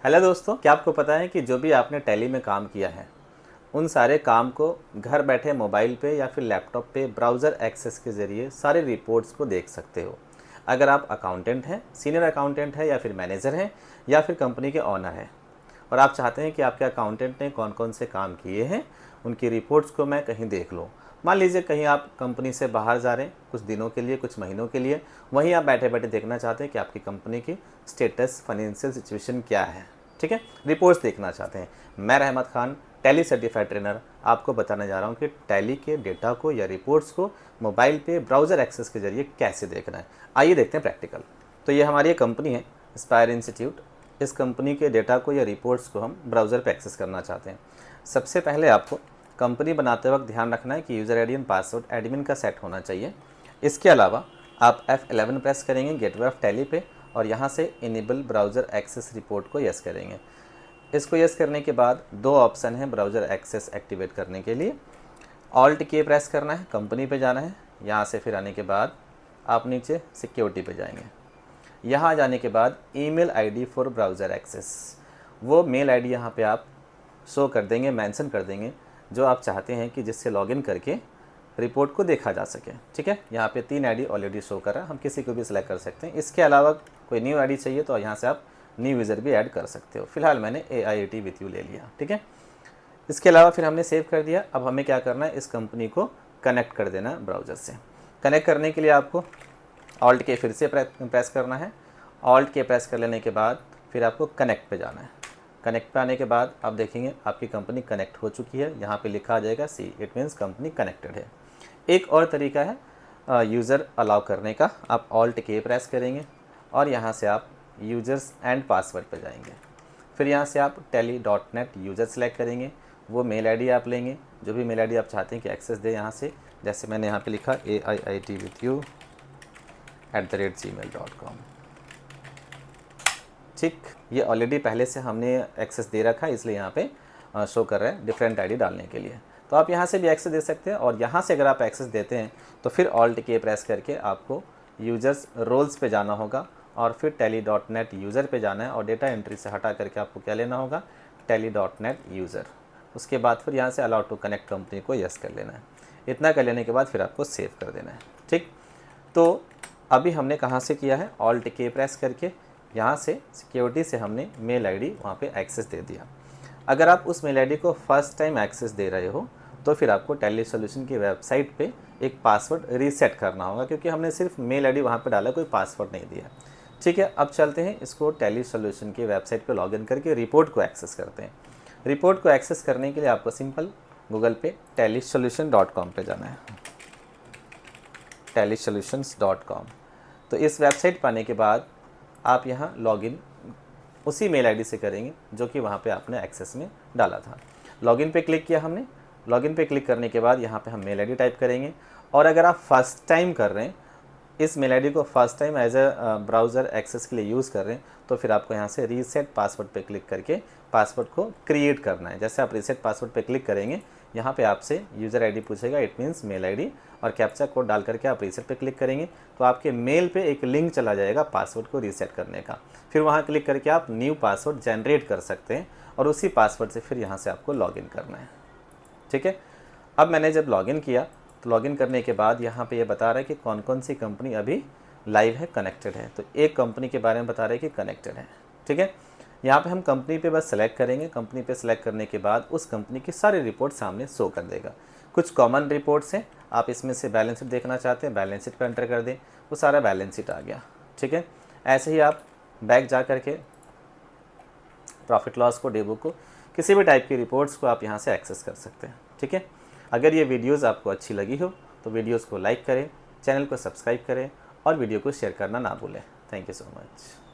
Hello दोस्तों, क्या आपको पता है कि जो भी आपने टैली में काम किया है उन सारे काम को घर बैठे मोबाइल पे या फिर लैपटॉप पे ब्राउज़र एक्सेस के ज़रिए सारे रिपोर्ट्स को देख सकते हो। अगर आप अकाउंटेंट हैं, सीनियर अकाउंटेंट हैं या फिर मैनेजर हैं या फिर कंपनी के ओनर हैं और आप चाहते हैं कि आपके अकाउंटेंट ने कौन कौन से काम किए हैं उनकी रिपोर्ट्स को मैं कहीं देख लूँ। मान लीजिए कहीं आप कंपनी से बाहर जा रहे हैं कुछ दिनों के लिए, कुछ महीनों के लिए, वहीं आप बैठे बैठे देखना चाहते हैं कि आपकी कंपनी की स्टेटस, फाइनेंशियल सिचुएशन क्या है। ठीक है, रिपोर्ट्स देखना चाहते हैं। मैं रहमत खान, टैली सर्टिफाइड ट्रेनर, आपको बताने जा रहा हूँ कि टैली के डेटा को या रिपोर्ट्स को मोबाइल पे ब्राउज़र एक्सेस के ज़रिए कैसे देखना है। आइए देखते हैं प्रैक्टिकल। तो ये हमारी एक कंपनी है एस्पायर इंस्टीट्यूट। इस कंपनी के डेटा को या रिपोर्ट्स को हम ब्राउज़र पे एक्सेस करना चाहते हैं। सबसे पहले आपको कंपनी बनाते वक्त ध्यान रखना है कि user ID and password admin का सेट होना चाहिए। इसके अलावा आप F11 प्रेस करेंगे गेटवे ऑफ टैली पे और यहाँ से इनेबल ब्राउज़र एक्सेस रिपोर्ट को यस करेंगे। इसको यस करने के बाद दो ऑप्शन है ब्राउज़र एक्सेस एक्टिवेट करने के लिए। ऑल्ट की प्रेस करना है, कंपनी पे जाना है, यहाँ से फिर आने के बाद आप नीचे सिक्योरिटी पे जाएंगे। यहाँ जाने के बाद email ID for browser access, वो मेल आईडी यहाँ पे आप शो कर देंगे, मेंशन कर देंगे जो आप चाहते हैं कि जिससे लॉगिन करके रिपोर्ट को देखा जा सके। ठीक है, यहाँ पे 3 आईडी ऑलरेडी शो कर रहा है, हम किसी को भी सिलेक्ट कर सकते हैं। इसके अलावा कोई न्यू आईडी चाहिए तो यहाँ से आप न्यू यूज़र भी ऐड कर सकते हो। फिलहाल मैंने AIAT विथ यू ले लिया। ठीक है, इसके अलावा फिर हमने सेव कर दिया। अब हमें क्या करना है, इस कंपनी को कनेक्ट कर देना है ब्राउज़र से। कनेक्ट करने के लिए आपको ऑल्ट के फिर से प्रेस करना है। ऑल्ट के प्रेस कर लेने के बाद फिर आपको कनेक्ट पे जाना है। कनेक्ट पे आने के बाद आप देखेंगे आपकी कंपनी कनेक्ट हो चुकी है। यहाँ पे लिखा आ जाएगा सी, इट मीन्स कंपनी कनेक्टेड है। एक और तरीका है यूज़र अलाउ करने का। आप ऑल्ट के प्रेस करेंगे और यहाँ से आप यूज़र्स एंड पासवर्ड पे जाएंगे। फिर यहाँ से आप tally.net यूज़र सेलेक्ट करेंगे। वो मेल आईडी आप लेंगे, जो भी मेल आईडी आप चाहते हैं कि एक्सेस दे यहाँ से। जैसे मैंने यहाँ पे लिखा aiitwithyou@gmail.com। ठीक, ये ऑलरेडी पहले से हमने एक्सेस दे रखा है, इसलिए यहाँ पे शो कर रहा है डिफरेंट आईडी डालने के लिए। तो आप यहाँ से भी एक्सेस दे सकते हैं और यहाँ से अगर आप एक्सेस देते हैं तो फिर ऑल्ट के प्रेस करके आपको यूज़र्स रोल्स पे जाना होगा और फिर tally.net यूज़र पे जाना है और डेटा एंट्री से हटा करके आपको क्या लेना होगा, tally.net यूज़र। उसके बाद फिर यहाँ से अलाउ टू कनेक्ट कंपनी को यस कर लेना है। इतना कर लेने के बाद फिर आपको सेव कर देना है। ठीक, तो अभी हमने कहाँ से किया है, ऑल्ट के प्रेस करके यहाँ से सिक्योरिटी से हमने मेल आईडी वहाँ पे एक्सेस दे दिया। अगर आप उस मेल आईडी को फर्स्ट टाइम एक्सेस दे रहे हो तो फिर आपको टैली सॉल्यूशन की वेबसाइट पे एक पासवर्ड रीसेट करना होगा, क्योंकि हमने सिर्फ मेल आईडी वहाँ पे डाला, कोई पासवर्ड नहीं दिया। ठीक है, अब चलते हैं इसको टैली सॉल्यूशन की वेबसाइट पे लॉगिन करके रिपोर्ट को एक्सेस करते हैं। रिपोर्ट को एक्सेस करने के लिए आपको सिंपल गूगल पे tallysolution.com पे जाना है, tallysolutions.com। तो इस वेबसाइट पर आने के बाद आप यहाँ लॉगिन उसी मेल आईडी से करेंगे जो कि वहाँ पे आपने एक्सेस में डाला था। लॉगिन पे क्लिक किया हमने। लॉगिन पे क्लिक करने के बाद यहाँ पे हम मेल आईडी टाइप करेंगे और अगर आप फर्स्ट टाइम कर रहे हैं, इस मेल आईडी को first time as a browser access के लिए यूज़ कर रहे हैं, तो फिर आपको यहाँ से रीसेट पासवर्ड पे क्लिक करके पासवर्ड को क्रिएट करना है। जैसे आप रीसेट पासवर्ड पे क्लिक करेंगे, यहाँ पे आपसे यूज़र आईडी पूछेगा, इट मीन्स मेल आईडी, और कैप्चा कोड डाल करके आप रीसेट पे क्लिक करेंगे तो आपके मेल पे एक लिंक चला जाएगा पासवर्ड को रीसेट करने का। फिर वहाँ क्लिक करके आप न्यू पासवर्ड जनरेट कर सकते हैं और उसी पासवर्ड से फिर यहाँ से आपको लॉगिन करना है। ठीक है, अब मैंने जब लॉगिन किया तो लॉगिन करने के बाद यहाँ पे ये बता रहा है कि कौन कौन सी कंपनी अभी लाइव है, कनेक्टेड है। तो एक कंपनी के बारे में बता रहा है कि कनेक्टेड है। ठीक है, यहाँ पे हम कंपनी पे बस सेलेक्ट करेंगे। कंपनी पे सेलेक्ट करने के बाद उस कंपनी की सारी रिपोर्ट सामने शो कर देगा। कुछ कॉमन रिपोर्ट्स हैं, आप इसमें से बैलेंस शीट देखना चाहते हैं, बैलेंस शीट पर एंटर कर दें, वो सारा बैलेंस शीट आ गया। ठीक है, ऐसे ही आप बैक जा करके प्रॉफिट लॉस को, डेबुक को, किसी भी टाइप की रिपोर्ट्स को आप यहाँ से एक्सेस कर सकते हैं। ठीक है, अगर ये वीडियोज़ आपको अच्छी लगी हो तो वीडियोज़ को लाइक करें, चैनल को सब्सक्राइब करें और वीडियो को शेयर करना ना भूलें। Thank you so much.